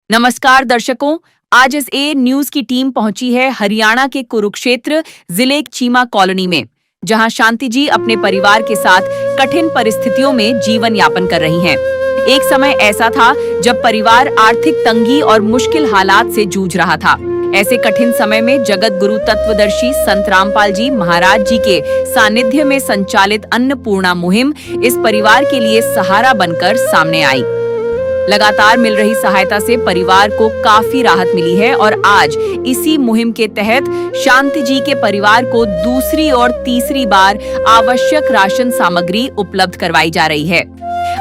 नमस्कार दर्शकों, आज इस ए न्यूज की टीम पहुंची है हरियाणा के कुरुक्षेत्र जिले चीमा कॉलोनी में, जहां शांति जी अपने परिवार के साथ कठिन परिस्थितियों में जीवन यापन कर रही हैं। एक समय ऐसा था जब परिवार आर्थिक तंगी और मुश्किल हालात से जूझ रहा था। ऐसे कठिन समय में जगत गुरु तत्वदर्शी संत रामपाल जी महाराज जी के सानिध्य में संचालित अन्नपूर्णा मुहिम इस परिवार के लिए सहारा बनकर सामने आई। लगातार मिल रही सहायता से परिवार को काफी राहत मिली है और आज इसी मुहिम के तहत शांति जी के परिवार को दूसरी और तीसरी बार आवश्यक राशन सामग्री उपलब्ध करवाई जा रही है।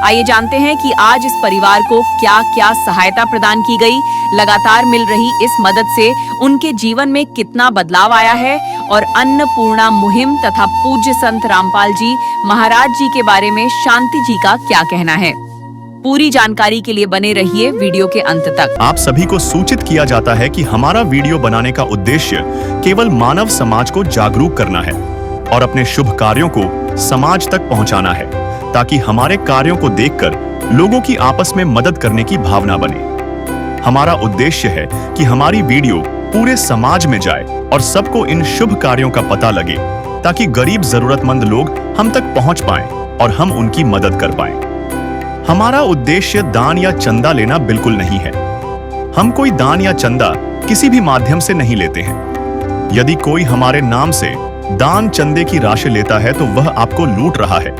आइए जानते हैं कि आज इस परिवार को क्या क्या सहायता प्रदान की गई, लगातार मिल रही इस मदद से उनके जीवन में कितना बदलाव आया है और अन्नपूर्णा मुहिम तथा पूज्य संत रामपाल जी महाराज जी के बारे में शांति जी का क्या कहना है। पूरी जानकारी के लिए बने रहिए वीडियो के अंत तक। आप सभी को सूचित किया जाता है कि हमारा वीडियो बनाने का उद्देश्य केवल मानव समाज को जागरूक करना है और अपने शुभ कार्यों को समाज तक पहुंचाना है, ताकि हमारे कार्यों को देखकर लोगों की आपस में मदद करने की भावना बने। हमारा उद्देश्य है कि हमारी वीडियो पूरे समाज में जाए और सबको इन शुभ कार्यों का पता लगे, ताकि गरीब जरूरतमंद लोग हम तक पहुंच पाएं और हम उनकी मदद कर पाएं। हमारा उद्देश्य दान या चंदा लेना बिल्कुल नहीं है। हम कोई दान या चंदा किसी भी माध्यम से नहीं लेते हैं। यदि कोई हमारे नाम से दान चंदे की राशि लेता है तो वह आपको लूट रहा है।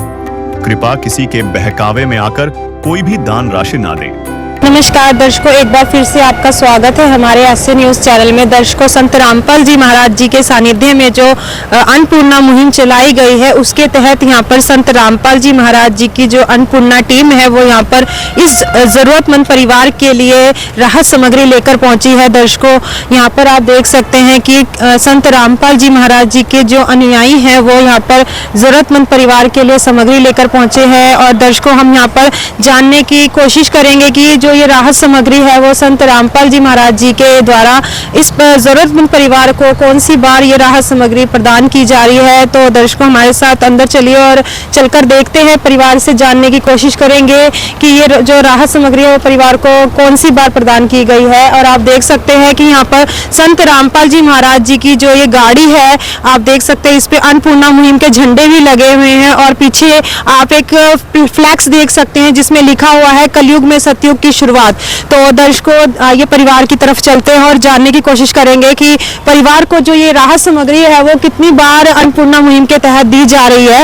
कृपया किसी के बहकावे में आकर कोई भी दान राशि ना दें। नमस्कार दर्शकों, एक बार फिर से आपका स्वागत है हमारे एसए न्यूज चैनल में। दर्शकों, संत रामपाल जी महाराज जी के सानिध्य में जो अन्नपूर्णा मुहिम चलाई गई है, उसके तहत यहाँ पर संत रामपाल जी महाराज जी की जो अन्नपूर्णा टीम है वो यहाँ पर इस जरूरतमंद परिवार के लिए राहत सामग्री लेकर पहुंची है। दर्शकों, यहाँ पर आप देख सकते हैं कि संत रामपाल जी महाराज जी के जो अनुयायी हैं वो यहाँ पर जरूरतमंद परिवार के लिए सामग्री लेकर पहुंचे हैं। और दर्शकों, हम यहाँ पर जानने की कोशिश करेंगे कि जो ये राहत सामग्री है वो संत रामपाल जी महाराज जी के द्वारा इस जरूरतमंद परिवार को कौन सी बार ये राहत सामग्री प्रदान की जा रही है। तो दर्शकों, हमारे साथ अंदर चलिए और चलकर देखते हैं, परिवार से जानने की कोशिश करेंगे कि ये जो राहत सामग्री है वो परिवार को कौन सी बार प्रदान की गई है। और आप देख सकते हैं कि यहाँ पर संत रामपाल जी महाराज जी की जो ये गाड़ी है, आप देख सकते हैं इस पे अन्नपूर्णा मुहिम के झंडे भी लगे हुए हैं और पीछे आप एक फ्लैक्स देख सकते हैं जिसमें लिखा हुआ है कलयुग में सतयुग की शुरुआत। तो दर्शकों, ये परिवार की तरफ चलते हैं और जानने की कोशिश करेंगे कि परिवार को जो ये राहत सामग्री है वो कितनी बार अन्नपूर्णा मुहिम के तहत दी जा रही है।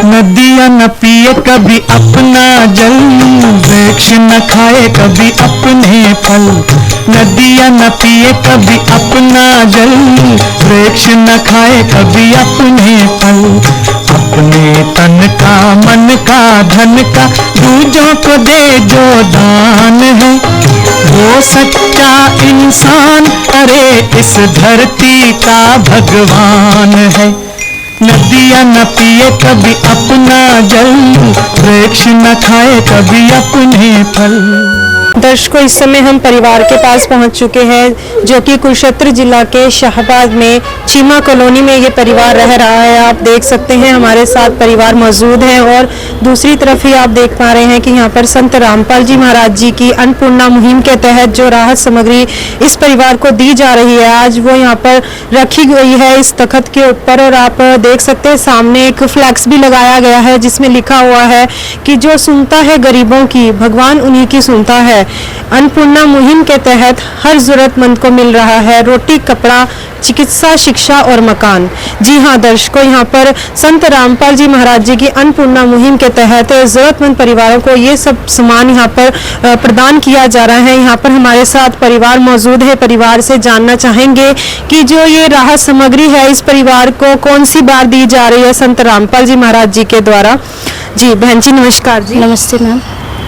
नदियाँ न पिए कभी अपना जल, वृक्ष न खाए कभी अपने फल। नदियाँ न पिए कभी अपना जल, वृक्ष न खाए कभी अपने फल। अपने तन का, मन का, धन का दूजों को दे जो दान है, वो सच्चा इंसान, अरे इस धरती का भगवान है। नदियाँ न पिए कभी अपना जल, वृक्ष न खाए कभी अपने फल। दर्शकों, इस समय हम परिवार के पास पहुंच चुके हैं जो कि कुरुक्षेत्र जिला के शाहबाद में चीमा कॉलोनी में ये परिवार रह रहा है। आप देख सकते हैं हमारे साथ परिवार मौजूद है और दूसरी तरफ ही आप देख पा रहे हैं कि यहाँ पर संत रामपाल जी महाराज जी की अन्नपूर्णा मुहिम के तहत जो राहत सामग्री इस परिवार को दी जा रही है, आज वो यहाँ पर रखी गई है इस तख्त के ऊपर। और आप देख सकते हैं सामने एक फ्लैक्स भी लगाया गया है जिसमें लिखा हुआ है कि जो सुनता है गरीबों की, भगवान उन्हीं की सुनता है। अन्नपूर्णा मुहिम के तहत हर जरूरतमंद को मिल रहा है रोटी, कपड़ा, चिकित्सा, शिक्षा और मकान। जी हाँ दर्शकों, यहाँ पर संत रामपाल जी महाराज जी की अन्नपूर्णा मुहिम के तहत जरूरतमंद परिवारों को ये सब सामान यहाँ पर प्रदान किया जा रहा है। यहाँ पर हमारे साथ परिवार मौजूद है, परिवार से जानना चाहेंगे कि जो ये राहत सामग्री है इस परिवार को कौन सी बार दी जा रही है संत रामपाल जी महाराज जी के द्वारा। जी बहन जी, नमस्कार जी। नमस्ते मैम।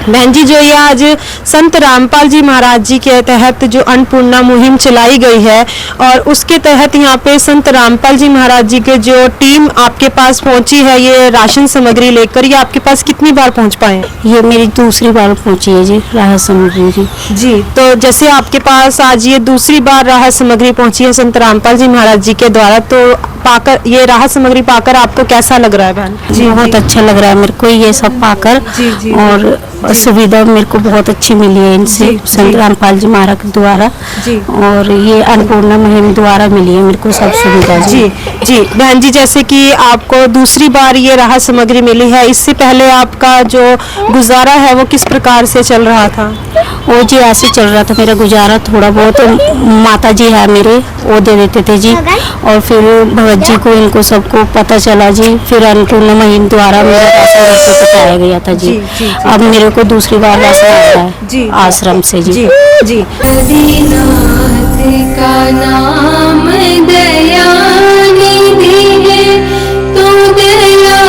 बहन जी, जो ये आज संत रामपाल जी महाराज जी के तहत जो अन्नपूर्णा मुहिम चलाई गई है और उसके तहत यहाँ पे संत रामपाल जी महाराज जी के जो टीम आपके पास पहुंची है ये राशन सामग्री लेकर, ये आपके पास कितनी बार पहुंच पाए? ये मेरी दूसरी बार पहुंची है जी राहत सामग्री जी। जी, तो जैसे आपके पास आज ये दूसरी बार राहत सामग्री पहुंची है संत रामपाल जी महाराज जी के द्वारा, तो पाकर, ये राहत सामग्री पाकर आपको कैसा लग रहा है बहन? बहुत अच्छा लग रहा है मेरे को ये सब पाकर। और सुविधा मेरे को बहुत अच्छी मिली है इनसे, संत रामपाल जी महाराज के द्वारा। और ये अन्नपूर्णा मुहिम द्वारा मिली है मेरे को सब सुविधा। जी बहन जी, जैसे कि आपको दूसरी बार ये राहत सामग्री मिली है, इससे पहले आपका जो गुजारा है वो किस प्रकार से चल रहा था? वो जी ऐसे चल रहा था मेरा गुजारा, थोड़ा बहुत माता जी है मेरे, वो दे देते थे जी। और फिर भगत जी को, इनको सबको पता चला जी, फिर अन्नपूर्णा मुहिम द्वारा मेरा राशन बताया गया था जी। अब मेरे को दूसरी बार राशन आता है आश्रम से जी। आदिनाथ का नाम दयानिधि है, तो दया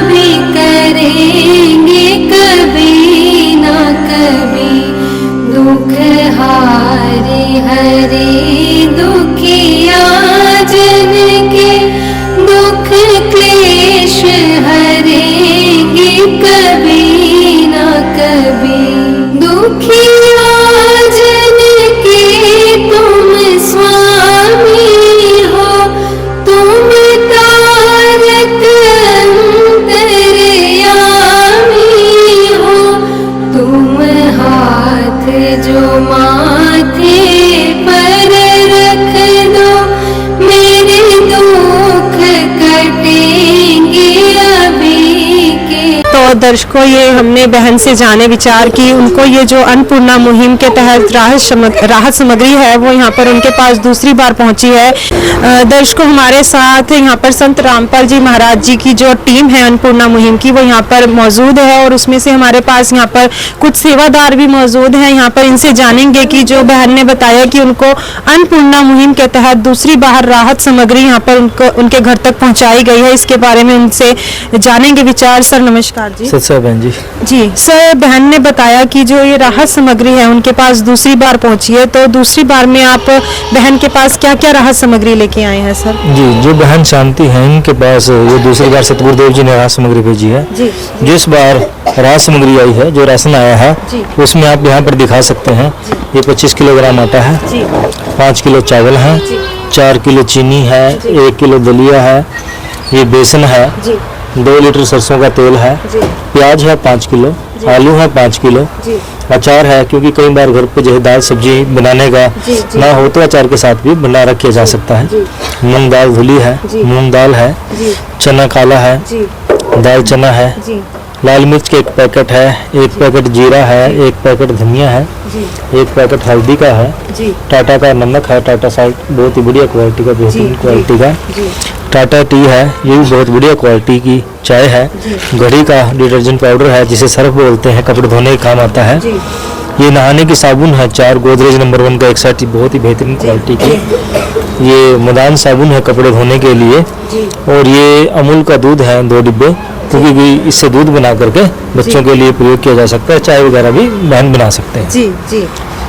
भी करेंगे कभी ना कभी। दुख हारे हरे दुखिया जन के, दुख क्लेश हरेंगे कभी ना कभी। दुखिया जन के तुम स्वामी हो, तुम तारक अंतर्यामी हो। तुम हाथ जो माथे पर रख दो, मेरे दुख कटेंगे अभी के। तो दर्शकों, ये हमने बहन से जाने विचार की, उनको ये जो अन्नपूर्णा मुहिम के तहत राहत सामग्री है वो यहाँ पर उनके पास दूसरी बार पहुंची है। दर्शकों, हमारे साथ यहाँ पर संत रामपाल जी महाराज जी की जो टीम है अन्नपूर्णा मुहिम की, वो यहाँ पर मौजूद है। और उसमें से हमारे पास यहाँ पर कुछ सेवादार भी मौजूद हैं। यहाँ पर इनसे जानेंगे कि जो बहन ने बताया कि उनको अन्नपूर्णा मुहिम के तहत दूसरी बार राहत सामग्री यहाँ पर उनके घर तक पहुँचाई गई है, इसके बारे में उनसे जानेंगे विचार। सर नमस्कार जी। सत्या बहन जी। जी सर, बहन ने बताया कि जो ये राहत सामग्री है उनके पास दूसरी बार पहुंची है, तो दूसरी बार में आप बहन के पास क्या क्या राहत सामग्री लेके आए हैं सर? जी, जो बहन शांति है इनके पास ये दूसरी बार सतगुरुदेव जी ने राहत सामग्री भेजी है। जिस बार राहत सामग्री आई है, जो राशन आया है, उसमें आप यहाँ पर दिखा सकते हैं। ये 25 किलोग्राम आटा है, 5 किलो चावल है, 4 किलो चीनी है, 1 किलो दलिया है, ये बेसन है, 2 लीटर सरसों का तेल है, प्याज है 5 किलो, आलू है 5 किलो, अचार है, क्योंकि कई बार घर पे जो दाल सब्जी बनाने का ना हो तो अचार के साथ भी बना रखा जा सकता है। मूंग दाल धुली है, मूंग दाल है, चना काला है, दाल चना है, लाल मिर्च के 1 पैकेट है, 1 पैकेट जीरा है, 1 पैकेट धनिया है, 1 पैकेट हल्दी का है, टाटा का नमक है, टाटा साल्ट बहुत ही बढ़िया क्वालिटी का, बेहतरीन क्वालिटी का, टाटा टी है, ये भी बहुत बढ़िया क्वालिटी की चाय है, घड़ी का डिटर्जेंट पाउडर है जिसे सर्फ बोलते हैं, कपड़े धोने के काम आता है। ये नहाने की साबुन है 4 गोदरेज नंबर 1 का, एक साथ बहुत ही बेहतरीन क्वालिटी की। ये मुदान साबुन है कपड़े धोने के लिए। और ये अमूल का दूध है 2 डिब्बे, क्योंकि इससे दूध बना करके बच्चों के लिए प्रयोग किया जा सकता है, चाय वगैरह भी बहन बना सकते हैं। जी।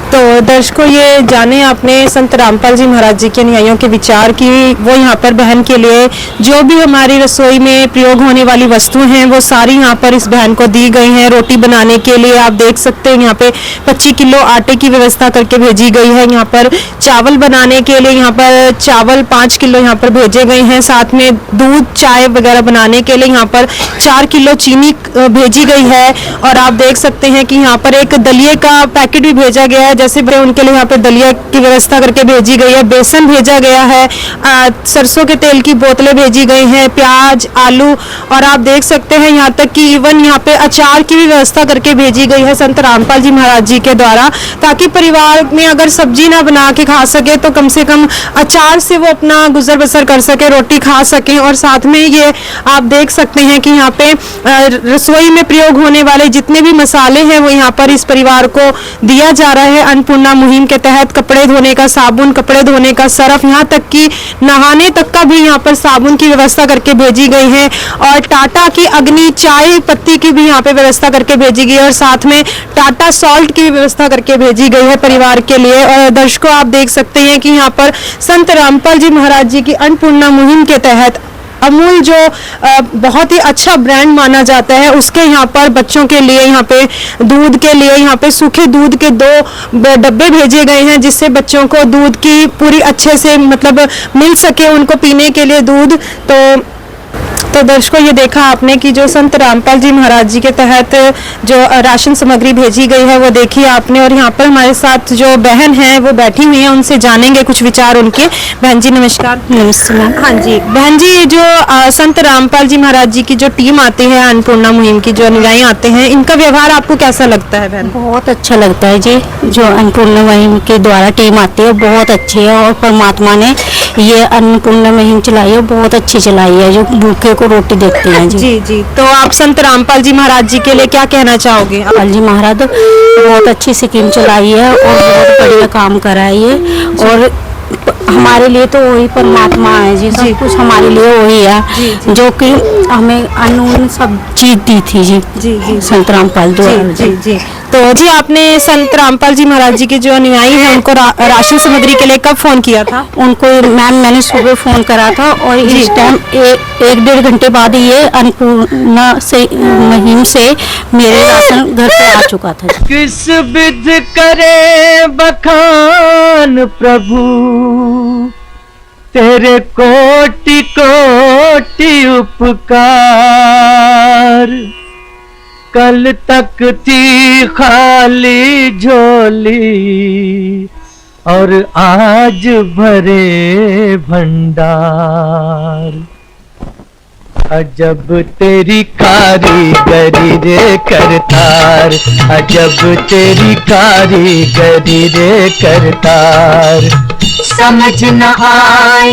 तो दर्शकों, ये जाने आपने संत रामपाल जी महाराज जी के अनुयायियों के विचार की, वो यहाँ पर बहन के लिए जो भी हमारी रसोई में प्रयोग होने वाली वस्तुएं हैं वो सारी यहाँ पर इस बहन को दी गई हैं। रोटी बनाने के लिए आप देख सकते हैं यहाँ पे 25 किलो आटे की व्यवस्था करके भेजी गई है। यहाँ पर चावल बनाने के लिए यहाँ पर चावल 5 किलो यहाँ पर भेजे गए हैं। साथ में दूध चाय वगैरह बनाने के लिए यहाँ पर 4 किलो चीनी भेजी गई है। और आप देख सकते हैं कि यहाँ पर एक दलिये का पैकेट भी भेजा गया है, जैसे उनके लिए यहाँ पे दलिया की व्यवस्था करके भेजी गई है। बेसन भेजा गया है, सरसों के तेल की बोतलें भेजी गई हैं, प्याज आलू, और आप देख सकते हैं यहाँ तक कि इवन यहाँ पे अचार की भी व्यवस्था करके भेजी गई है संत रामपाल जी महाराज जी के द्वारा, ताकि परिवार में अगर सब्जी ना बना के खा सके तो कम से कम अचार से वो अपना गुजर बसर कर सके, रोटी खा सके। और साथ में ये आप देख सकते हैं कि यहाँ पे रसोई में प्रयोग होने वाले जितने भी मसाले हैं वो यहाँ पर इस परिवार को दिया जा रहा है अन्नपूर्णा मुहिम के तहत। कपड़े धोने का साबुन, कपड़े धोने का सर्फ, यहाँ तक कि नहाने तक का भी यहाँ पर साबुन की व्यवस्था करके भेजी गई है। और टाटा की अग्नि चाय पत्ती की भी यहाँ पे व्यवस्था करके भेजी गई है, और साथ में टाटा सॉल्ट की भी व्यवस्था करके भेजी गई है परिवार के लिए। और दर्शकों, आप देख सकते हैं कि यहाँ पर संत रामपाल जी महाराज जी की अन्नपूर्णा मुहिम के तहत अमूल जो बहुत ही अच्छा ब्रांड माना जाता है, उसके यहाँ पर बच्चों के लिए यहाँ पे दूध के लिए यहाँ पे सूखे दूध के 2 डब्बे भेजे गए हैं, जिससे बच्चों को दूध की पूरी अच्छे से मतलब मिल सके उनको पीने के लिए दूध। तो दर्शकों, ये देखा आपने कि जो संत रामपाल जी महाराज जी के तहत जो राशन सामग्री भेजी गई है वो देखी आपने। और यहाँ पर हमारे साथ जो बहन है वो बैठी हुई है, उनसे जानेंगे कुछ विचार उनके। बहन जी नमस्कार। नमस्ते मैम। हाँ जी बहन जी, जो संत रामपाल जी महाराज जी की जो टीम आती है, अन्नपूर्णा मुहिम की जो अनुयायी आते हैं, इनका व्यवहार आपको कैसा लगता है बहन? बहुत अच्छा लगता है जी। जो अन्नपूर्णा मुहिम के द्वारा टीम आती है बहुत अच्छी है, और परमात्मा ने ये अन्नपूर्णा मुहिम चलाई है, बहुत अच्छी चलाई है, जो भूखे को रोटी देते हैं जी। जी जी। तो आप संत रामपाल जी महाराज जी के लिए क्या कहना चाहोगे? रामपाल जी महाराज बहुत अच्छी स्कीम चलाई है और बहुत बढ़िया काम करा है ये, और हमारे लिए तो वही परमात्मा है जी, सब कुछ हमारे लिए वही है, जो कि हमें अन्न सब चीज दी थी जी। जी जी संत रामपाल द्वारा जी जी। तो जी आपने संत रामपाल जी महाराज जी के जो अनुयायी हैं उनको राशन सामग्री के लिए कब फोन किया था? उनको मैम मैंने सुबह फोन करा था, और इस टाइम 1-1.5 घंटे बाद ये अन्नपूर्णा से मुहिम से मेरे राशन घर पे आ चुका था। किस विध करे बखान प्रभु, तेरे कोटि कोटि उपकार। कल तक थी खाली झोली, और आज भरे भंडार। अजब तेरी कारीगरी रे करतार, अजब तेरी कारीगरी रे करतार। समझ न आए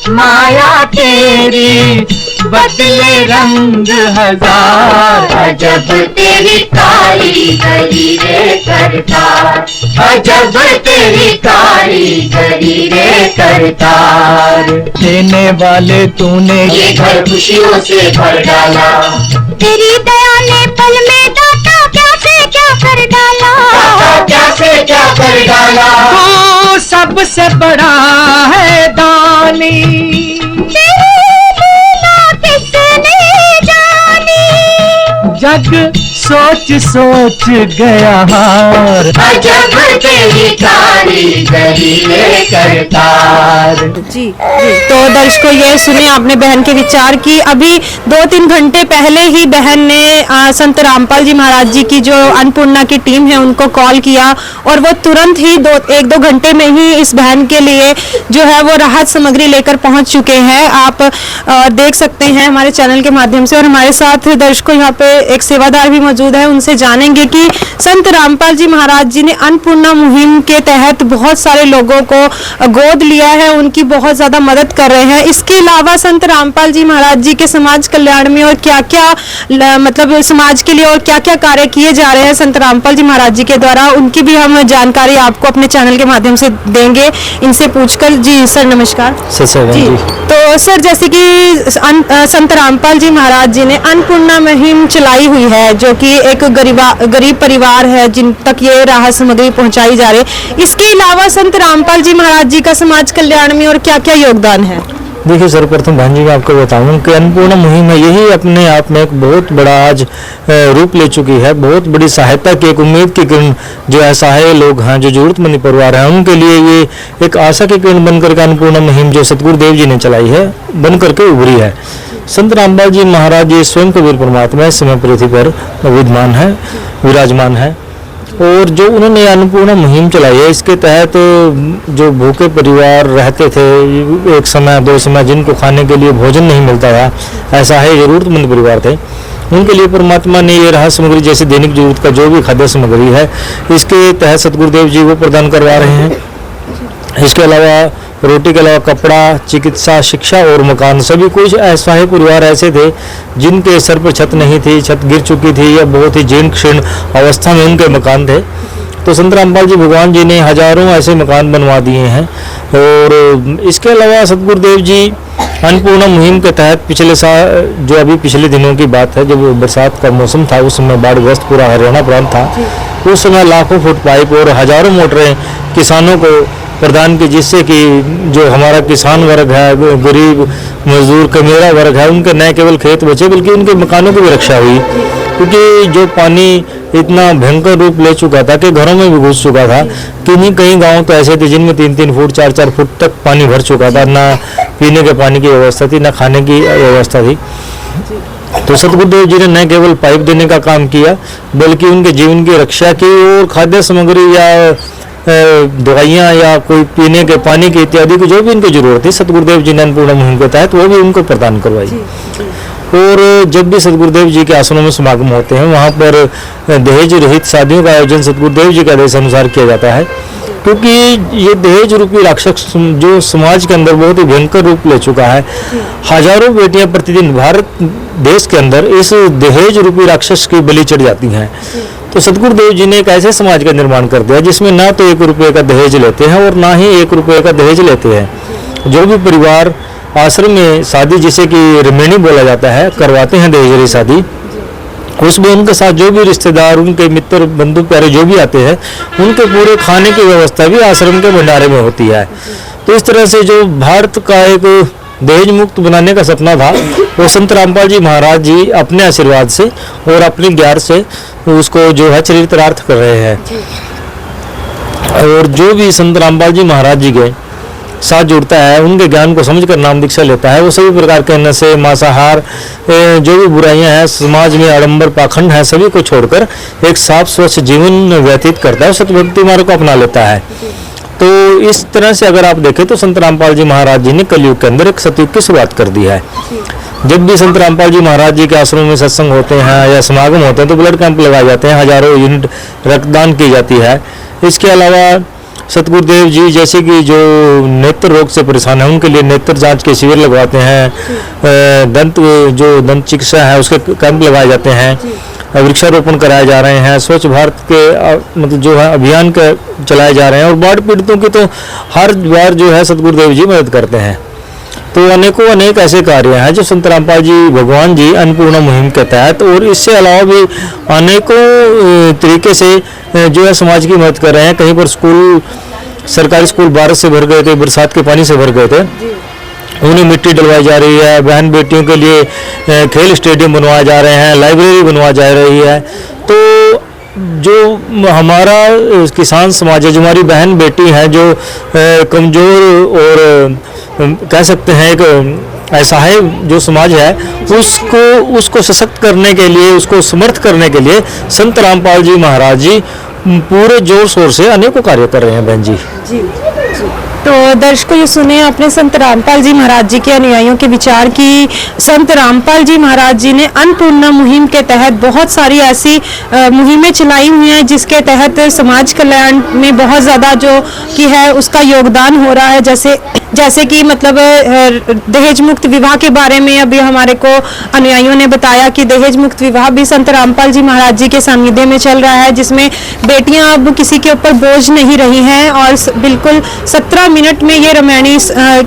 माया तेरी, बदले रंग हजार। अजब तेरी कारीगरी रे करतार, अजब तेरी कारीगरी रे करतार। देने वाले तूने ये घर खुशियों से भर डाला, तेरी दया ने पल में दाता क्या से क्या कर डाला, दाता क्या से क्या कर डाला। तू सबसे बड़ा है दानी, जग सोच सोच गया हार। अजब तेरी कारीगरी रे करतार। जी जी। तो दर्शकों, ये सुने आपने बहन के विचार की अभी 2-3 घंटे पहले ही बहन ने संत रामपाल जी महाराज जी की जो अन्नपूर्णा की टीम है उनको कॉल किया, और वो तुरंत ही 1-2 घंटे में ही इस बहन के लिए जो है वो राहत सामग्री लेकर पहुंच चुके हैं। आप देख सकते हैं हमारे चैनल के माध्यम से। और हमारे साथ दर्शकों यहाँ पे एक सेवादार भी मौजूद है, उनसे जानेंगे कि संत रामपाल जी महाराज जी ने अन्नपूर्णा मुहिम के तहत बहुत सारे लोगों को गोद लिया है, उनकी बहुत ज्यादा मदद कर रहे हैं। इसके अलावा संत रामपाल जी महाराज जी के समाज कल्याण में और क्या क्या मतलब समाज के लिए और क्या क्या कार्य किए जा रहे हैं संत रामपाल जी महाराज जी के द्वारा, उनकी भी हम जानकारी आपको अपने चैनल के माध्यम से देंगे इनसे पूछकर। जी सर नमस्कार। जी। तो सर, जैसे कि संत रामपाल जी महाराज जी ने अन्नपूर्णा मुहिम चलाई हुई है, जो कि एक गरीब परिवार है जिन तक ये राहत सामग्री पहुंचाई जा रही है, इसके अलावा संत रामपाल जी महाराज जी का समाज कल्याण में और क्या क्या योगदान है? देखिए सर्वप्रथम बहन जी मैं आपको बताऊं कि अन्नपूर्णा मुहिम है, यही अपने आप में एक बहुत बड़ा आज रूप ले चुकी है। बहुत बड़ी सहायता की, एक उम्मीद की किरण जो असहाय लोग हैं, जो जरूरतमंद परिवार हैं, उनके लिए ये एक आशा की किरण बनकर के अन्नपूर्णा मुहिम जो सतगुरुदेव जी ने चलाई है बनकर के उभरी है। संत रामपाल जी महाराज जी स्वयं कबीर परमात्मा इस समय पृथ्वी पर विद्यमान है, विराजमान है, और जो उन्होंने अन्नपूर्णा मुहिम चलाई है इसके तहत जो भूखे परिवार रहते थे, एक समय 2 समय जिनको खाने के लिए भोजन नहीं मिलता था, ऐसा है जरूरतमंद परिवार थे, उनके लिए परमात्मा ने ये राहत सामग्री जैसे दैनिक जरूरत का जो भी खाद्य सामग्री है इसके तहत सतगुरुदेव जी वो प्रदान करवा रहे हैं। इसके अलावा रोटी के अलावा कपड़ा, चिकित्सा, शिक्षा और मकान, सभी कुछ असहाय परिवार ऐसे थे जिनके सर पर छत नहीं थी, छत गिर चुकी थी या बहुत ही जीर्ण क्षीण अवस्था में उनके मकान थे। तो संत रामपाल जी भगवान जी ने हजारों ऐसे मकान बनवा दिए हैं। और इसके अलावा सतगुरुदेव जी अन्नपूर्णा मुहिम के तहत पिछले साल, जो अभी पिछले दिनों की बात है, जब बरसात का मौसम था, उस समय बाढ़ग्रस्त पूरा हरियाणा प्रांत था, उस समय लाखों फुट पाइप और हजारों मोटरें किसानों को प्रदान की, जिससे कि जो हमारा किसान वर्ग है, गरीब मजदूर कमेरा वर्ग है, उनके न केवल खेत बचे बल्कि उनके मकानों की भी रक्षा हुई। क्योंकि जो पानी इतना भयंकर रूप ले चुका था कि घरों में भी घुस चुका था। कई गांव तो ऐसे थे जिनमें 3-3 फुट 4-4 फुट तक पानी भर चुका था, ना पीने के पानी की व्यवस्था थी, ना खाने की व्यवस्था थी। तो सतगुरुदेव जी ने न केवल पाइप देने का काम किया बल्कि उनके जीवन की रक्षा की और खाद्य सामग्री या दवाइयाँ या कोई पीने के पानी की इत्यादि की जो भी उनको जरूरत थी, सतगुरुदेव जी ने अन्नपूर्णा मुहिम के तहत वो भी उनको प्रदान करवाई। और जब भी सतगुरुदेव जी के आश्रमों में समागम होते हैं, वहाँ पर दहेज रहित शादियों का आयोजन सतगुरुदेव जी के आदेश अनुसार किया जाता है। क्योंकि ये दहेज रूपी राक्षस जो समाज के अंदर बहुत ही भयंकर रूप ले चुका है। हजारों बेटियां प्रतिदिन भारत देश के अंदर इस दहेज रूपी राक्षस की बलि चढ़ जाती हैं। तो सतगुरुदेव जी ने एक ऐसे समाज का निर्माण कर दिया जिसमें ना तो 1 रुपये का दहेज लेते हैं और ना ही 1 रुपये का दहेज लेते हैं। जो भी परिवार आश्रम में शादी, जिसे कि रिमेनी बोला जाता है, करवाते हैं दहेज शादी, उसमें उनके साथ जो भी रिश्तेदार, उनके मित्र बंधु प्यारे जो भी आते हैं, उनके पूरे खाने की व्यवस्था भी आश्रम के भंडारे में होती है। तो इस तरह से जो भारत का एक दहेज मुक्त बनाने का सपना था, वो संत रामपाल जी महाराज जी अपने आशीर्वाद से और अपने ज्ञान से उसको जो है चरितार्थ कर रहे हैं। और जो भी संत रामपाल जी महाराज जी के साथ जुड़ता है, उनके ज्ञान को समझकर नाम दीक्षा लेता है, वो सभी प्रकार के नशे, मांसाहार, जो भी बुराइयां हैं समाज में, आडंबर पाखंड है, सभी को छोड़कर एक साफ स्वच्छ जीवन व्यतीत करता है, सतभक्ति मार्ग को अपना लेता है। तो इस तरह से अगर आप देखें तो संत रामपाल जी महाराज जी ने कलयुग के अंदर एक सतयुग की शुरुआत कर दी है। जब भी संत रामपाल जी महाराज जी के आश्रम में सत्संग होते हैं या समागम होते हैं तो ब्लड कैंप लगाए जाते हैं, हजारों यूनिट रक्तदान की जाती है। इसके अलावा सतगुरुदेव जी जैसे कि जो नेत्र रोग से परेशान है उनके लिए नेत्र जांच के शिविर लगवाते हैं, दंत चिकित्सा है उसके कैंप लगाए जाते हैं, वृक्षारोपण कराए जा रहे हैं, स्वच्छ भारत के मतलब जो है अभियान के चलाए जा रहे हैं। और बाढ़ पीड़ितों की तो हर बार जो है सतगुरुदेव जी मदद करते हैं। तो अनेक ऐसे कार्य हैं जो संत रामपाल जी भगवान जी अन्नपूर्णा मुहिम के तहत और इससे अलावा भी अनेकों तरीके से जो है समाज की मदद कर रहे हैं। कहीं पर स्कूल, सरकारी स्कूल बारिश से भर गए थे, बरसात के पानी से भर गए थे, उन्हें मिट्टी डलवाई जा रही है। बहन बेटियों के लिए खेल स्टेडियम बनवाए जा रहे हैं, लाइब्रेरी बनवाई जा रही है। तो जो हमारा किसान समाज है, जो हमारी बहन बेटी हैं, जो कमज़ोर और कह सकते हैं एक ऐसा है जो समाज है, उसको सशक्त करने के लिए, उसको समर्थ करने के लिए संत रामपाल जी महाराज जी पूरे जोर शोर से अनेकों कार्य कर रहे हैं बहन जी। तो दर्शकों ये सुने आपने संत रामपाल जी महाराज जी के अनुयायियों के विचार की। संत रामपाल जी महाराज जी ने अन्नपूर्णा मुहिम के तहत बहुत सारी ऐसी मुहिमें चलाई हुई हैं जिसके तहत समाज कल्याण में बहुत ज़्यादा जो कि है उसका योगदान हो रहा है। जैसे कि मतलब दहेज मुक्त विवाह के बारे में अभी हमारे को अनुयायियों ने बताया कि दहेज मुक्त विवाह भी संत रामपाल जी महाराज जी के सानिध्य में चल रहा है, जिसमें बेटियां अब किसी के ऊपर बोझ नहीं रही हैं और बिल्कुल 17 मिनट में ये रमणीय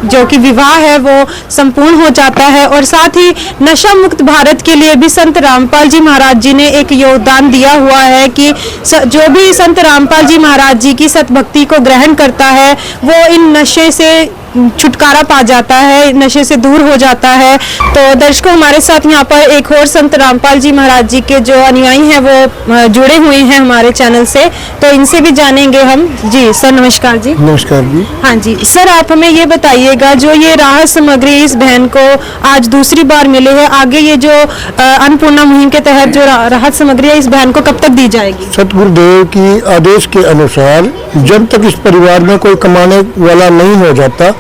जो कि विवाह है वो संपूर्ण हो जाता है। और साथ ही नशा मुक्त भारत के लिए भी संत रामपाल जी महाराज जी ने एक योगदान दिया हुआ है कि जो भी संत रामपाल जी महाराज जी की सतभक्ति को ग्रहण करता है वो इन नशे से छुटकारा पा जाता है, नशे से दूर हो जाता है। तो दर्शकों हमारे साथ यहाँ पर एक और संत रामपाल जी महाराज जी के जो अनुयायी हैं वो जुड़े हुए हैं हमारे चैनल से, तो इनसे भी जानेंगे हम। जी सर नमस्कार जी। नमस्कार जी। हाँ जी सर, आप हमें ये बताइएगा जो ये राहत सामग्री इस बहन को आज दूसरी बार मिली है, आगे ये जो अन्नपूर्णा मुहिम के तहत जो राहत सामग्री है इस बहन को कब तक दी जाएगी? सतगुरुदेव की आदेश के अनुसार जब तक इस परिवार में कोई कमाने वाला नहीं हो जाता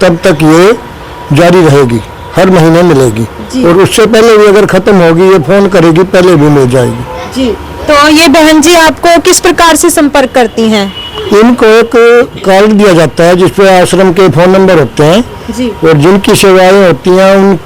तब तक ये जारी रहेगी, हर महीने मिलेगी। और उससे पहले भी अगर खत्म होगी ये फोन करेगी, पहले भी मिल जाएगी जी। तो ये बहन जी आपको किस प्रकार से संपर्क करती हैं? इनको एक कार्ड दिया जाता है जिसपे आश्रम के फोन नंबर होते हैं जी। और जिनकी सेवाएं होती हैं उन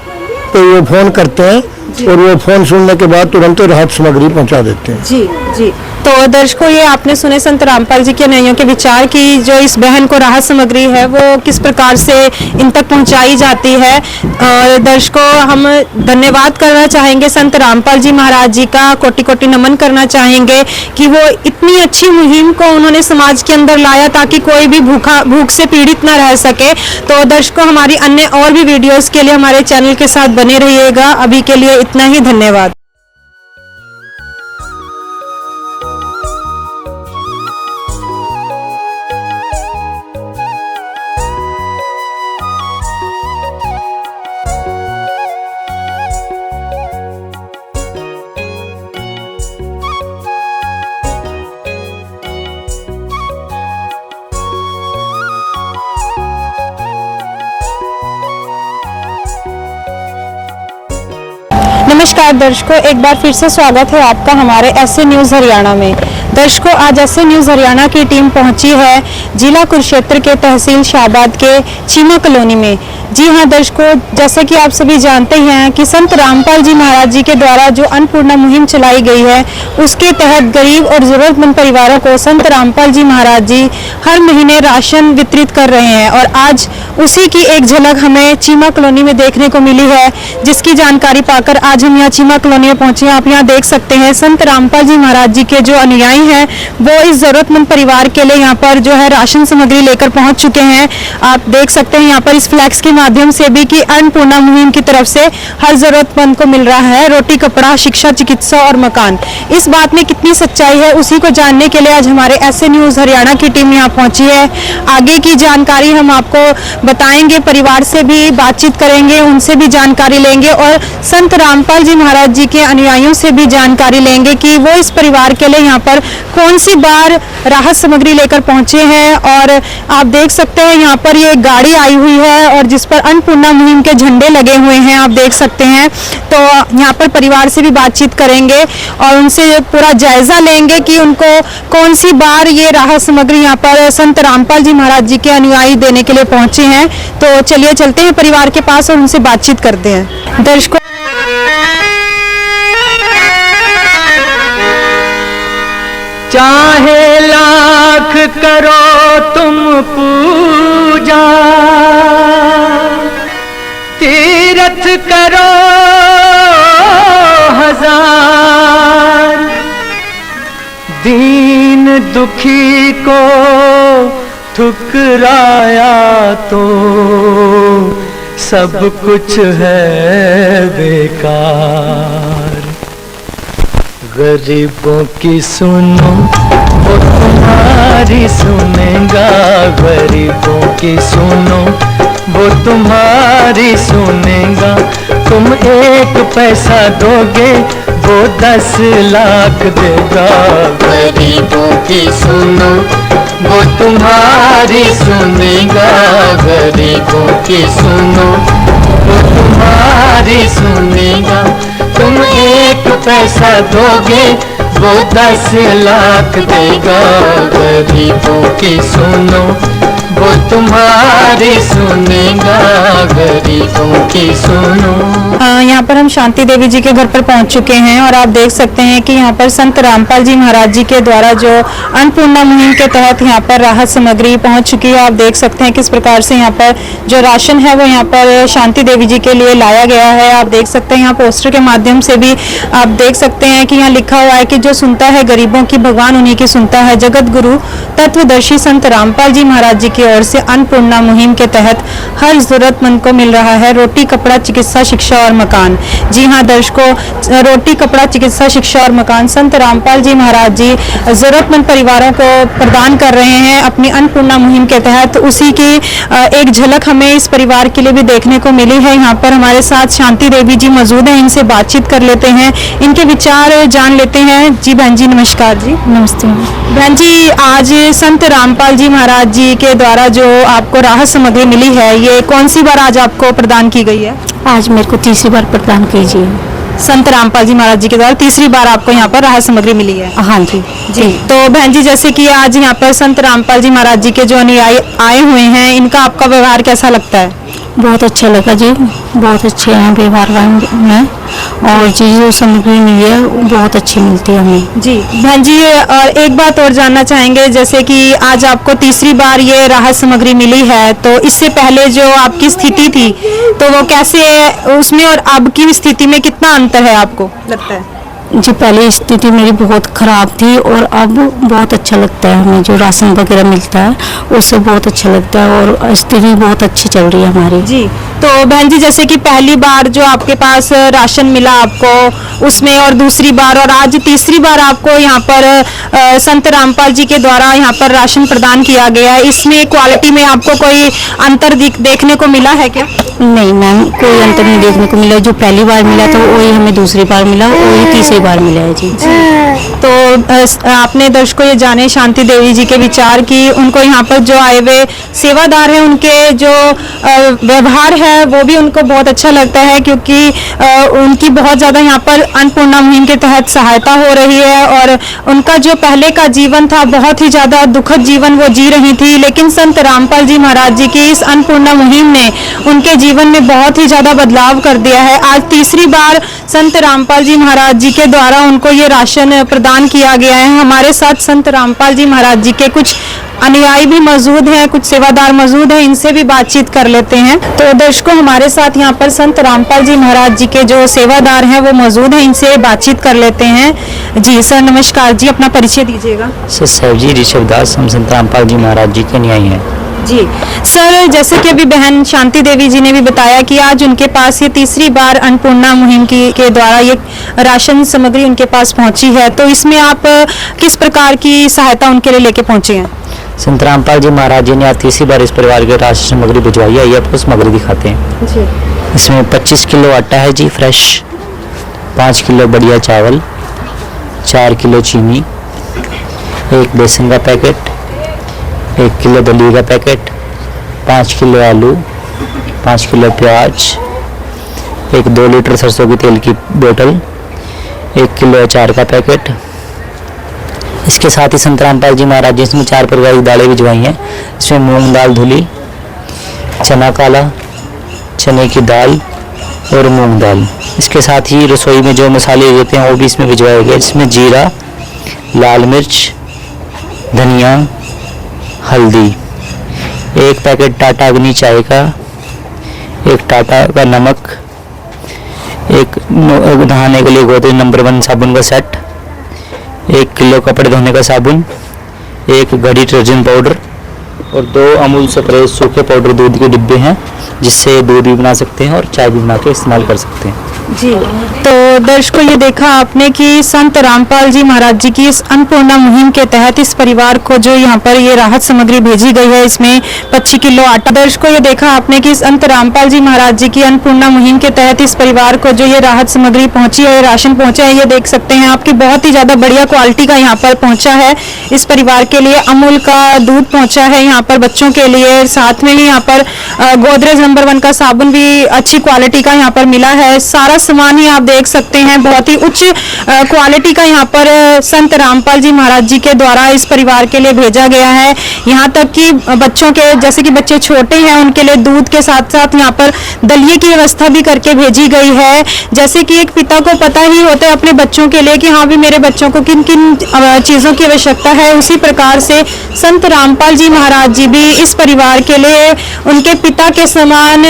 पे वो फोन करते हैं और वो फोन सुनने के बाद तुरंत राहत सामग्री पहुंचा देते हैं। जी जी। तो दर्शकों, ये आपने सुने संत रामपाल जी के अनुयायियों के विचार की जो इस बहन को राहत सामग्री है वो किस प्रकार से इन तक पहुंचाई जाती है। और दर्शकों, हम धन्यवाद करना चाहेंगे संत रामपाल जी महाराज जी का, कोटि कोटि नमन करना चाहेंगे कि वो इतनी अच्छी मुहिम को उन्होंने समाज के अंदर लाया ताकि कोई भी भूख से पीड़ित ना रह सके। तो दर्शकों, हमारी अन्य और भी वीडियोस के लिए हमारे चैनल के साथ बने रहिएगा। अभी के लिए इतना ही, धन्यवाद। नमस्कार दर्शकों, एक बार फिर से स्वागत है आपका हमारे एसए न्यूज़ हरियाणा में। दर्शकों, आज एसए न्यूज़ हरियाणा की टीम पहुंची है जिला कुरुक्षेत्र के तहसील शाहबाद के चीमा कॉलोनी में। जी हाँ दर्शकों, जैसा कि आप सभी जानते ही हैं कि संत रामपाल जी महाराज जी के द्वारा जो अन्नपूर्णा मुहिम चलाई गई है उसके तहत गरीब और जरूरतमंद परिवारों को संत रामपाल जी महाराज जी हर महीने राशन वितरित कर रहे हैं। और आज उसी की एक झलक हमें चीमा कॉलोनी में देखने को मिली है, जिसकी जानकारी पाकर आज हम यहाँ चीमा कॉलोनी में पहुंचे हैं। आप यहाँ देख सकते हैं संत रामपाल जी महाराज जी के जो अनुयायी हैं वो इस जरूरतमंद परिवार के लिए यहाँ पर जो है राशन सामग्री लेकर पहुंच चुके हैं। आप देख सकते हैं यहाँ पर इस फ्लैक्स के माध्यम से भी कि अन्नपूर्णा मुहिम की तरफ से हर जरूरतमंद को मिल रहा है रोटी, कपड़ा, शिक्षा, चिकित्सा और मकान। इस बात में कितनी सच्चाई है उसी को जानने के लिए आज हमारे एसए न्यूज़ हरियाणा की टीम यहाँ पहुंची है। आगे की जानकारी हम आपको बताएंगे, परिवार से भी बातचीत करेंगे, उनसे भी जानकारी लेंगे और संत रामपाल जी महाराज जी के अनुयायियों से भी जानकारी लेंगे कि वो इस परिवार के लिए यहाँ पर कौन सी बार राहत सामग्री लेकर पहुंचे हैं। और आप देख सकते हैं यहाँ पर ये गाड़ी आई हुई है और जिस पर अन्नपूर्णा मुहिम के झंडे लगे हुए हैं, आप देख सकते हैं। तो यहाँ पर परिवार से भी बातचीत करेंगे और उनसे पूरा जायजा लेंगे कि उनको कौन सी बार ये राहत सामग्री यहाँ पर संत रामपाल जी महाराज जी के अनुयायी देने के लिए पहुंचे हैं। तो चलिए चलते हैं परिवार के पास और उनसे बातचीत करते हैं। दर्शकों, चाहे लाख करो तुम पूजा, तीरथ करो हजार, दीन दुखी को ठुकराया तो सब कुछ है बेकार। गरीबों की सुनो वो तुम्हारी सुनेगा, गरीबों की सुनो वो तुम्हारी सुनेगा। तुम 1 पैसा दोगे वो 10 लाख देगा। गरीबों की सुनो वो तुम्हारी सुनेगा, गरीबों की सुनो वो तुम्हारी सुनेगा। तुम 1 पैसा दोगे वो 10 लाख देगा। गरीबों की सुनो वो तुम्हारी सुनेगा, गरीबों की सुनो। यहाँ पर हम शांति देवी जी के घर पर पहुँच चुके हैं और आप देख सकते हैं कि यहाँ पर संत रामपाल जी महाराज जी के द्वारा जो अन्नपूर्णा मुहिम के तहत यहाँ पर राहत सामग्री पहुँच चुकी है। आप देख सकते हैं किस प्रकार से यहाँ पर जो राशन है वो यहाँ पर शांति देवी जी के लिए लाया गया है। आप देख सकते हैं यहाँ पोस्टर के माध्यम से भी आप देख सकते हैं कि यहाँ लिखा हुआ है कि जो सुनता है गरीबों की, भगवान उन्हीं की सुनता है। जगत गुरु तत्वदर्शी संत रामपाल जी महाराज जी की ओर से अन्नपूर्णा मुहिम के तहत हर जरूरतमंद को मिल रहा है रोटी, कपड़ा, चिकित्सा, शिक्षा और मकान। जी हाँ दर्शकों, रोटी, कपड़ा, चिकित्सा, शिक्षा और मकान संत रामपाल जी महाराज जी जरूरतमंद परिवारों को प्रदान कर रहे हैं अपनी अन्नपूर्णा मुहिम के तहत। उसी की एक झलक हमें इस परिवार के लिए भी देखने को मिली है। यहाँ पर हमारे साथ शांति देवी जी मौजूद हैं, इनसे बातचीत कर लेते हैं, इनके विचार जान लेते हैं। जी बहन जी नमस्कार। जी नमस्ते। बहन जी, आज संत रामपाल जी महाराज जी के द्वारा जो आपको राहत सामग्री मिली है ये कौन सी बार आज आपको प्रदान की गई है? आज मेरे को तीसरी बार प्रदान कीजिए। संत रामपाल जी महाराज जी के द्वारा तीसरी बार आपको यहाँ पर राहत सामग्री मिली है? हाँ जी। जी, तो बहन जी जैसे कि आज यहाँ पर संत रामपाल जी महाराज जी के जो अनुयायी आए हुए हैं, इनका आपका व्यवहार कैसा लगता है? बहुत अच्छा लगा जी, बहुत अच्छे हैं व्यवहार में और जी जो सामग्री मिली है वो बहुत अच्छी मिलती है हमें। जी बहन जी, और एक बात और जानना चाहेंगे, जैसे कि आज आपको तीसरी बार ये राहत सामग्री मिली है, तो इससे पहले जो आपकी स्थिति थी तो वो कैसे है उसमें, और अब की स्थिति में कितना अंतर है आपको लगता है? जी पहले स्थिति मेरी बहुत ख़राब थी और अब बहुत अच्छा लगता है हमें, जो राशन वगैरह मिलता है उससे बहुत अच्छा लगता है और स्थिति बहुत अच्छी चल रही है हमारी। जी तो बहन जी, जैसे कि पहली बार जो आपके पास राशन मिला आपको उसमें, और दूसरी बार और आज तीसरी बार आपको यहाँ पर संत रामपाल जी के द्वारा यहाँ पर राशन प्रदान किया गया है, इसमें क्वालिटी में आपको कोई अंतर देखने को मिला है क्या? नहीं मैम, कोई अंतर नहीं देखने को मिला। जो पहली बार मिला था वही हमें दूसरी बार मिला, वही तीसरी बार मिला है। जी तो आपने दर्शकों ये जाने शांति देवी जी के विचार कि उनको यहाँ पर जो आए हुए सेवादार हैं उनके जो व्यवहार है वो भी उनको बहुत अच्छा लगता है, क्योंकि उनकी बहुत ज़्यादा यहाँ पर अन्नपूर्णा मुहिम के तहत सहायता हो रही है, और उनका जो पहले का जीवन था बहुत ही ज़्यादा दुखद जीवन वो जी रही थी, लेकिन संत रामपाल जी महाराज जी की इस अन्नपूर्णा मुहिम ने उनके जीवन में बहुत ही ज़्यादा बदलाव कर दिया है। आज तीसरी बार संत रामपाल जी महाराज जी के द्वारा उनको ये राशन प्रदान किया गया है। हमारे साथ संत रामपाल जी महाराज जी के कुछ अनुयायी भी मौजूद हैं, कुछ सेवादार मौजूद हैं, इनसे भी बातचीत कर लेते हैं। तो दर्शकों, हमारे साथ यहाँ पर संत रामपाल जी महाराज जी के जो सेवादार हैं वो मौजूद हैं, इनसे बातचीत कर लेते हैं। जी सर नमस्कार जी, अपना परिचय दीजिएगा। सर जी ऋषभ दास, हम संत रामपाल जी महाराज जी के अनुयायी हैं। जी सर, जैसे कि अभी बहन शांति देवी जी ने भी बताया कि आज उनके पास ये तीसरी बार अन्नपूर्णा मुहिम के द्वारा ये राशन सामग्री उनके पास पहुंची है, तो इसमें आप किस प्रकार की सहायता उनके लिए लेके पहुंचे हैं? संत रामपाल जी महाराज जी ने आज तीसरी बार इस परिवार के राशन सामग्री भिजवाई है। ये आपको सामग्री दिखाते हैं। जी इसमें 25 किलो आटा है जी फ्रेश, 5 किलो बढ़िया चावल, 4 किलो चीनी, 1 बेसन का पैकेट, 1 किलो दलिया का पैकेट, 5 किलो आलू, 5 किलो प्याज, 2 लीटर सरसों के तेल की बोतल, 1 किलो अचार का पैकेट। इसके साथ ही संत रामपाल जी महाराज जी इसमें 4 प्रकार की दालें भिजवाई हैं। इसमें मूंग दाल धुली, चना काला, चने की दाल और मूंग दाल। इसके साथ ही रसोई में जो मसाले होते हैं वो भी इसमें भिजवाए गए। इसमें जीरा, लाल मिर्च, धनिया, हल्दी, 1 पैकेट टाटा अग्नि चाय का, 1 टाटा का नमक, 1 नहाने के लिए गोदरेज नंबर 1 साबुन का सेट, 1 किलो कपड़े धोने का साबुन, 1 घड़ी डिटर्जेंट पाउडर और 2 अमूल से फ्रेश सूखे पाउडर दूध के डिब्बे हैं, जिससे दूध भी बना सकते हैं और चाय भी बना के इस्तेमाल कर सकते हैं। जी तो दर्शकों, ये देखा आपने कि संत रामपाल जी महाराज जी की इस अन्नपूर्णा मुहिम के तहत इस परिवार को जो यहाँ पर ये राहत सामग्री भेजी गई है, इसमें 25 किलो आटा। दर्शकों, ये देखा आपने कि संत रामपाल जी महाराज जी की अन्नपूर्णा मुहिम के तहत इस परिवार को जो ये राहत सामग्री पहुंची है, राशन पहुंचा है, ये देख सकते हैं आपकी बहुत ही ज्यादा बढ़िया क्वालिटी का यहाँ पर पहुंचा है। इस परिवार के लिए अमूल का दूध पहुंचा है यहाँ पर बच्चों के लिए, साथ में ही यहाँ पर गोदरेज नंबर 1 का साबुन भी अच्छी क्वालिटी का यहाँ पर मिला है। सारा सामान ही आप देख सकते हैं बहुत ही उच्च क्वालिटी का यहाँ पर संत रामपाल जी महाराज जी के द्वारा इस परिवार के लिए भेजा गया है। यहाँ तक कि बच्चों के, जैसे कि बच्चे छोटे हैं, उनके लिए दूध के साथ साथ यहाँ पर दलिए की व्यवस्था भी करके भेजी गई है। जैसे कि एक पिता को पता ही होता है अपने बच्चों के लिए कि हाँ भी मेरे बच्चों को किन किन चीज़ों की आवश्यकता है, उसी प्रकार से संत रामपाल जी महाराज जी भी इस परिवार के लिए उनके पिता के समान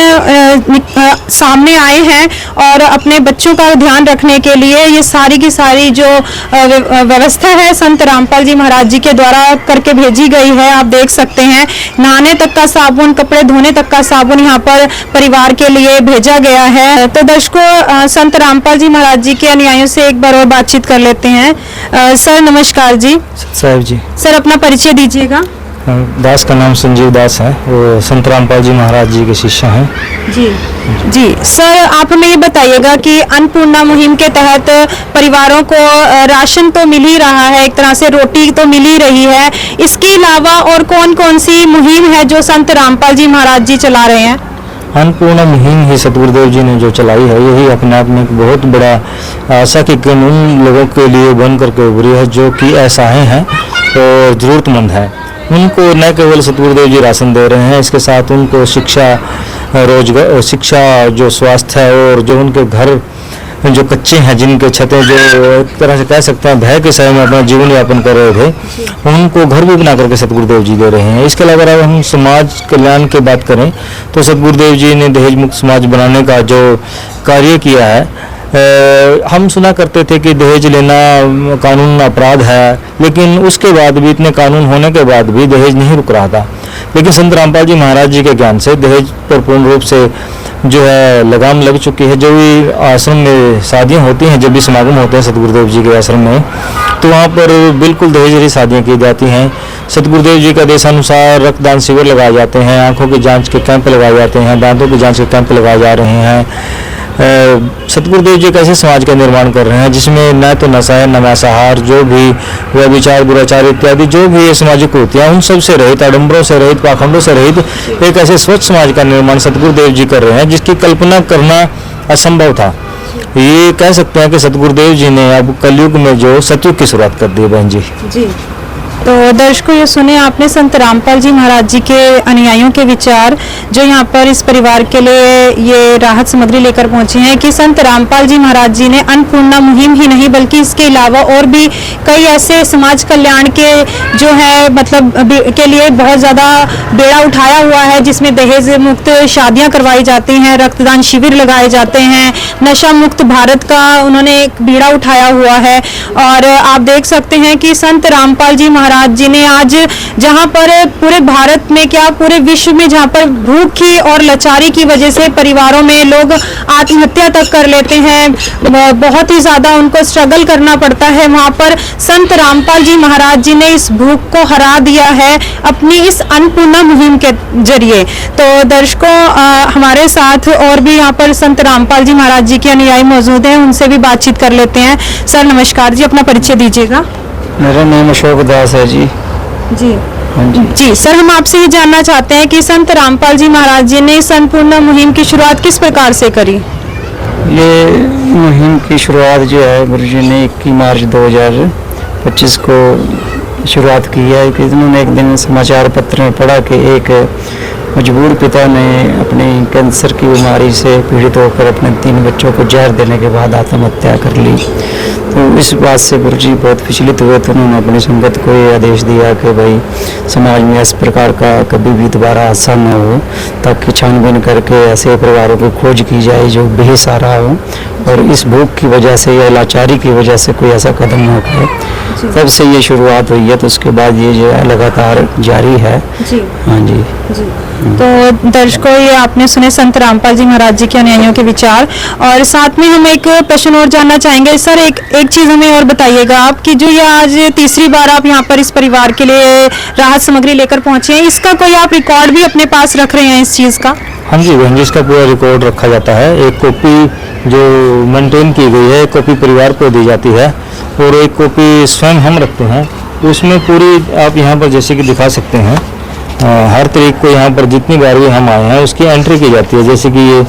सामने आए हैं और अपने बच्चों का ध्यान रखने के लिए ये सारी की सारी जो व्यवस्था है संत रामपाल जी महाराज जी के द्वारा करके भेजी गई है। आप देख सकते हैं नहाने तक का साबुन, कपड़े धोने तक का साबुन यहाँ पर परिवार के लिए भेजा गया है। तो दर्शकों, संत रामपाल जी महाराज जी के अनुयायियों से एक बार और बातचीत कर लेते हैं। सर नमस्कार जी। साहब जी। सर अपना परिचय दीजिएगा। दास का नाम संजीव दास है, वो संत रामपाल जी महाराज जी के शिष्य हैं। जी जी सर, आप हमें ये बताइएगा कि अन्नपूर्णा मुहिम के तहत परिवारों को राशन तो मिल ही रहा है, एक तरह से रोटी तो मिल ही रही है, इसके अलावा और कौन कौन सी मुहिम है जो संत रामपाल जी महाराज जी चला रहे हैं? अन्नपूर्णा मुहिम ही सतगुरुदेव जी ने जो चलाई है, यही अपने आप में एक बहुत बड़ा आशा की किरण उन लोगों के लिए बन करके उभरी है जो कि असहाय हैं और जरूरतमंद है। उनको न केवल सतगुरुदेव जी राशन दे रहे हैं, इसके साथ उनको शिक्षा, रोजगार, शिक्षा, जो स्वास्थ्य है और जो उनके घर जो कच्चे हैं, जिनके छतें जो एक तरह से कह सकते हैं भय के समय में अपना जीवन यापन कर रहे थे, उनको घर भी बना करके सतगुरुदेव जी दे रहे हैं। इसके अलावा अगर हम समाज कल्याण की बात करें तो सतगुरुदेव जी ने दहेज मुक्त समाज बनाने का जो कार्य किया है, हम सुना करते थे कि दहेज लेना कानून अपराध है, लेकिन उसके बाद भी, इतने कानून होने के बाद भी दहेज नहीं रुक रहा था। लेकिन संत रामपाल जी महाराज जी के ज्ञान से दहेज पर पूर्ण रूप से जो है लगाम लग चुकी है। जो भी आश्रम में शादियां होती हैं, जब भी समागम होते हैं सतगुरुदेव जी के आश्रम में, तो वहाँ पर बिल्कुल दहेज रहित शादियाँ की जाती हैं। सतगुरुदेव जी का आदेशानुसार रक्तदान शिविर लगाए जाते हैं, आंखों की जांच के कैंप लगाए जाते हैं, दांतों की जांच के कैंप लगाए जा रहे हैं। सतगुरुदेव जी कैसे समाज का निर्माण कर रहे हैं जिसमें न तो नशा है, न मांसाहार, जो भी व्यभिचार, दुराचार इत्यादि जो भी ये सामाजिक कुरीतियां, उन सब से रहित, आडंबरों से रहित, पाखंडों से रहित एक ऐसे स्वच्छ समाज का निर्माण सतगुरुदेव जी कर रहे हैं जिसकी कल्पना करना असंभव था। ये कह सकते हैं कि सतगुरुदेव जी ने अब कलयुग में जो सतयुग की शुरुआत कर दी है बहन जी। जी, तो दर्शकों ये सुने आपने संत रामपाल जी महाराज जी के अनुयायियों के विचार, जो यहाँ पर इस परिवार के लिए ये राहत सामग्री लेकर पहुंचे हैं कि संत रामपाल जी महाराज जी ने अन्नपूर्णा मुहिम ही नहीं बल्कि इसके अलावा और भी कई ऐसे समाज कल्याण के जो है मतलब के लिए बहुत ज़्यादा बेड़ा उठाया हुआ है, जिसमें दहेज मुक्त शादियाँ करवाई जाती हैं, रक्तदान शिविर लगाए जाते हैं, नशा मुक्त भारत का उन्होंने एक बीड़ा उठाया हुआ है। और आप देख सकते हैं कि संत रामपाल जी महाराज जी ने आज जहां पर पूरे भारत में क्या पूरे विश्व में जहां पर भूख की और लाचारी की वजह से परिवारों में लोग आत्महत्या तक कर लेते हैं, बहुत ही ज्यादा उनको स्ट्रगल करना पड़ता है, वहां पर संत रामपाल जी महाराज जी ने इस भूख को हरा दिया है अपनी इस अन्नपूर्णा मुहिम के जरिए। तो दर्शकों हमारे साथ और भी यहाँ पर संत रामपाल जी महाराज जी के अनुयायी मौजूद हैं, उनसे भी बातचीत कर लेते हैं। सर नमस्कार जी, अपना परिचय दीजिएगा। मेरा नाम अशोक दास है जी। जी हाँ जी। जी सर, हम आपसे ये जानना चाहते हैं कि संत रामपाल जी महाराज जी ने इस अन्नपूर्णा मुहिम की शुरुआत किस प्रकार से करी? ये मुहिम की शुरुआत जो है गुरु जी ने 21 मार्च 2025 को शुरुआत की है कि उन्होंने एक दिन समाचार पत्र में पढ़ा कि एक मजबूर पिता ने अपनी कैंसर की बीमारी से पीड़ित होकर अपने 3 बच्चों को जहर देने के बाद आत्महत्या कर ली। तो इस बात से गुरु जी बहुत विचलित हुए, तो उन्होंने अपनी संगत को ये आदेश दिया कि भाई समाज में इस प्रकार का कभी भी दोबारा हादसा न हो, ताकि छानबीन करके ऐसे परिवारों की खोज की जाए जो बेसहारा हो और इस भूख की वजह से या लाचारी की वजह से कोई ऐसा कदम न उठाए। तब से ये शुरुआत हुई है, तो उसके बाद ये जो है लगातार जारी है। जी हाँ जी। तो दर्शकों ये आपने सुने संत रामपाल जी महाराज जी के अनुयायियों के विचार, और साथ में हम एक प्रश्न और जानना चाहेंगे। सर एक चीज हमें और बताइएगा आप कि जो ये आज तीसरी बार आप यहाँ पर इस परिवार के लिए राहत सामग्री लेकर पहुंचे हैं, इसका कोई आप रिकॉर्ड भी अपने पास रख रहे हैं इस चीज का? हाँ जी बहन जी, इसका पूरा रिकॉर्ड रखा जाता है। एक कॉपी जो मेंटेन की गई है, एक कॉपी परिवार को दी जाती है और एक कॉपी स्वयं हम रखते हैं। तो उसमें पूरी आप यहाँ पर जैसे कि दिखा सकते हैं, हर तारीख को यहाँ पर जितनी बार भी हम आए हैं उसकी एंट्री की जाती है। जैसे कि ये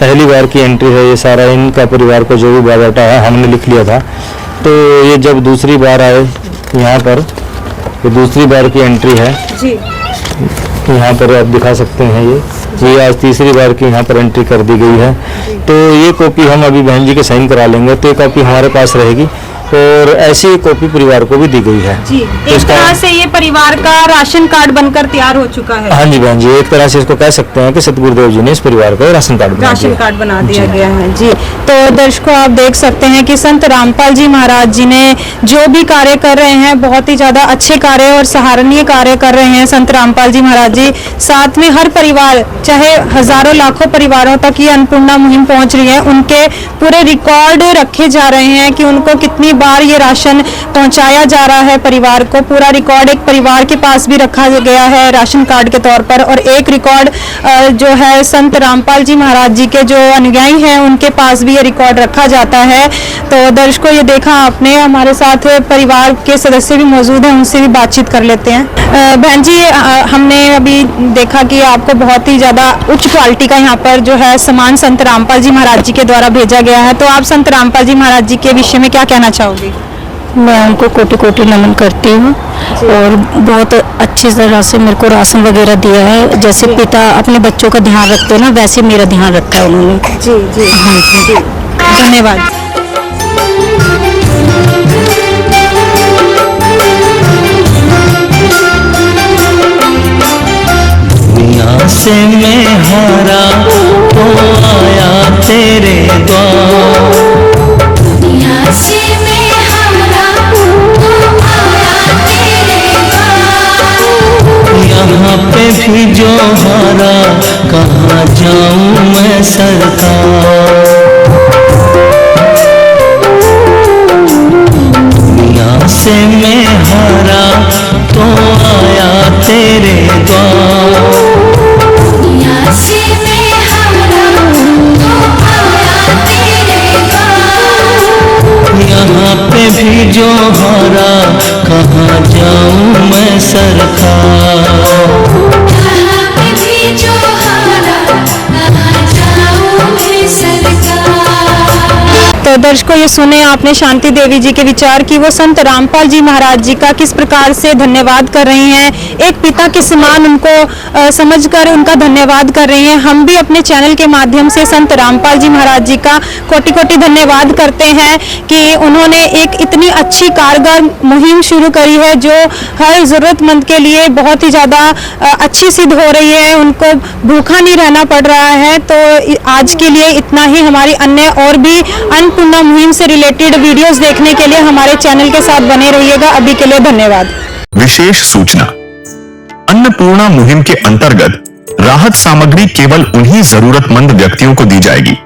पहली बार की एंट्री है, ये सारा इनका परिवार को जो भी बायोडाटा है हमने लिख लिया था। तो ये जब दूसरी बार आए यहाँ पर, ये दूसरी बार की एंट्री है जी। यहाँ पर आप दिखा सकते हैं। ये आज तीसरी बार की यहाँ पर एंट्री कर दी गई है। तो ये कॉपी हम अभी बहन जी के साइन करा लेंगे, तो ये कॉपी हमारे पास रहेगी और ऐसी कॉपी परिवार को भी दी गई है। जी, एक तरह से ये परिवार का राशन कार्ड बनकर तैयार हो चुका है। हाँ जी बहन जी, एक तरह से इसको कह सकते हैं कि सतगुरुदेव जी ने इस परिवार को राशन कार्ड बना दिया गया है। जी, तो दर्शकों आप देख सकते हैं कि संत रामपाल जी महाराज जी ने जो भी कार्य कर रहे हैं, बहुत ही ज्यादा अच्छे कार्य और सराहनीय कार्य कर रहे हैं संत रामपाल जी महाराज जी। साथ में हर परिवार, चाहे हजारों लाखों परिवारों तक ये अन्नपूर्णा मुहिम पहुंच रही है, उनके पूरे रिकॉर्ड रखे जा रहे हैं कि उनको कितनी बार ये राशन पहुंचाया जा रहा है परिवार को। पूरा रिकॉर्ड एक परिवार के पास भी रखा गया है राशन कार्ड के तौर पर, और एक रिकॉर्ड जो है संत रामपाल जी महाराज जी के जो अनुयायी हैं उनके पास भी ये रिकॉर्ड रखा जाता है। तो दर्शकों ये देखा आपने, हमारे साथ परिवार के सदस्य भी मौजूद हैं, उनसे भी बातचीत कर लेते हैं। बहन जी हमने अभी देखा कि आपको बहुत ही ज्यादा उच्च क्वालिटी का यहाँ पर जो है सामान संत रामपाल जी महाराज जी के द्वारा भेजा गया है, तो आप संत रामपाल जी महाराज जी के विषय में क्या कहना चाहोगे? मैं उनको कोटि कोटि नमन करती हूँ और बहुत अच्छी तरह से मेरे को राशन वगैरह दिया है। जैसे पिता अपने बच्चों का ध्यान रखते हैं ना, वैसे मेरा ध्यान रखा है उन्होंने। जी जी हाँ जी। धन्यवाद। दुनिया से मैं हारा तो आया तेरे द्वार, दुनिया से मैं हारा तो आया तेरे द्वार। यहाँ पे भी जो हारा कहाँ जाऊँ मैं सरकार। दुनिया से मैं हारा तो आया तेरे द्वार, दुनिया से मैं हारा तो आया तेरे द्वार। यहाँ पे भी जो हारा कहाँ जाऊँ मैं सरकार। यहाँ पे भी जो हारा कहाँ जाऊँ मैं सरकार। तो दर्शकों, ये सुने आपने शांति देवी जी के विचार कि वो संत रामपाल जी महाराज जी का किस प्रकार से धन्यवाद कर रही हैं, एक पिता के समान उनको समझकर उनका धन्यवाद कर रही हैं। हम भी अपने चैनल के माध्यम से संत रामपाल जी महाराज जी का कोटि कोटि धन्यवाद करते हैं कि उन्होंने एक इतनी अच्छी कारगर मुहिम शुरू करी है जो हर ज़रूरतमंद के लिए बहुत ही ज़्यादा अच्छी सिद्ध हो रही है। उनको भूखा नहीं रहना पड़ रहा है। तो आज के लिए इतना ही। हमारी अन्य और भी अन्नपूर्णा मुहिम से रिलेटेड वीडियोस देखने के लिए हमारे चैनल के साथ बने रहिएगा। अभी के लिए धन्यवाद। विशेष सूचना, अन्नपूर्णा मुहिम के अंतर्गत राहत सामग्री केवल उन्हीं जरूरतमंद व्यक्तियों को दी जाएगी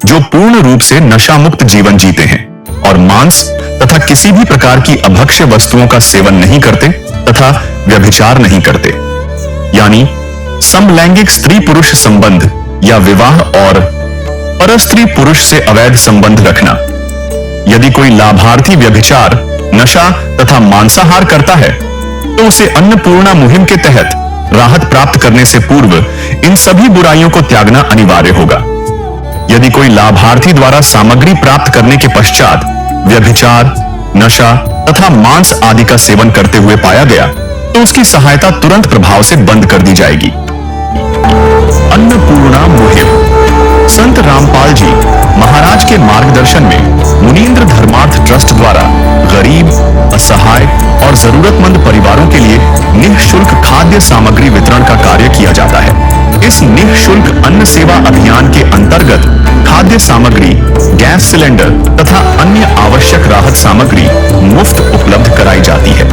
जो पूर्ण रूप से नशा मुक्त जीवन जीते हैं और मांस तथा किसी भी प्रकार की अभक्ष्य वस्तुओं का सेवन नहीं करते तथा व्यभिचार नहीं करते, यानी समलैंगिक स्त्री पुरुष संबंध या विवाह और परस्त्री पुरुष से अवैध संबंध रखना। यदि कोई लाभार्थी व्यभिचार, नशा तथा मांसाहार करता है तो उसे अन्नपूर्णा मुहिम के तहत राहत प्राप्त करने से पूर्व इन सभी बुराइयों को त्यागना अनिवार्य होगा। यदि कोई लाभार्थी द्वारा सामग्री प्राप्त करने के पश्चात व्यभिचार, नशा तथा मांस आदि का सेवन करते हुए पाया गया तो उसकी सहायता तुरंत प्रभाव से बंद कर दी जाएगी। अन्नपूर्णा मुहिम संत रामपाल जी महाराज के मार्गदर्शन में मुनीन्द्र धर्मार्थ ट्रस्ट द्वारा गरीब, असहाय और जरूरतमंद परिवारों के लिए निःशुल्क खाद्य सामग्री वितरण का कार्य किया जाता है। इस निःशुल्क अन्न सेवा अभियान के अंतर्गत खाद्य सामग्री, गैस सिलेंडर तथा अन्य आवश्यक राहत सामग्री मुफ्त उपलब्ध कराई जाती है।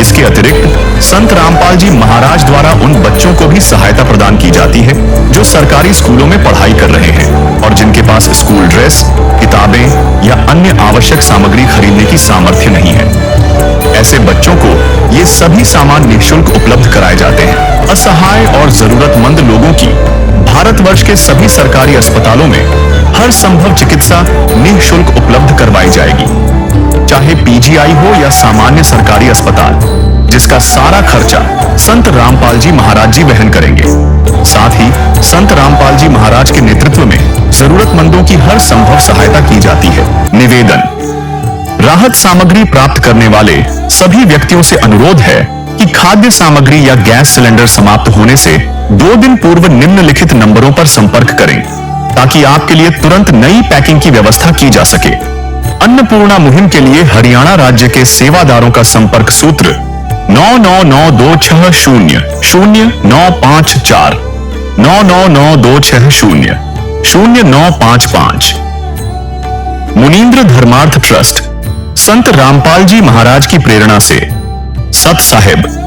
इसके अतिरिक्त संत रामपाल जी महाराज द्वारा उन बच्चों को भी सहायता प्रदान की जाती है जो सरकारी स्कूलों में पढ़ाई कर रहे हैं और जिनके पास स्कूल ड्रेस, किताबें या अन्य आवश्यक सामग्री खरीदने की सामर्थ्य नहीं है। ऐसे बच्चों को ये सभी सामान निःशुल्क उपलब्ध कराए जाते हैं। असहाय और जरूरतमंद लोगों की भारतवर्ष के सभी सरकारी अस्पतालों में हर संभव चिकित्सा निःशुल्क उपलब्ध करवाई जाएगी, चाहे पीजीआई हो या सामान्य सरकारी अस्पताल, जिसका सारा खर्चा संत रामपाल जी महाराज जी वहन करेंगे। साथ ही संत रामपाल जी महाराज के नेतृत्व में जरूरतमंदों की हर संभव सहायता की जाती है। निवेदन, राहत सामग्री प्राप्त करने वाले सभी व्यक्तियों से अनुरोध है कि खाद्य सामग्री या गैस सिलेंडर समाप्त होने से 2 दिन पूर्व निम्नलिखित नंबरों पर संपर्क करें ताकि आपके लिए तुरंत नई पैकिंग की व्यवस्था की जा सके। अन्नपूर्णा मुहिम के लिए हरियाणा राज्य के सेवादारों का संपर्क सूत्र 9992600954 9992600955। मुनीन्द्र धर्मार्थ ट्रस्ट संत रामपाल जी महाराज की प्रेरणा से सत साहिब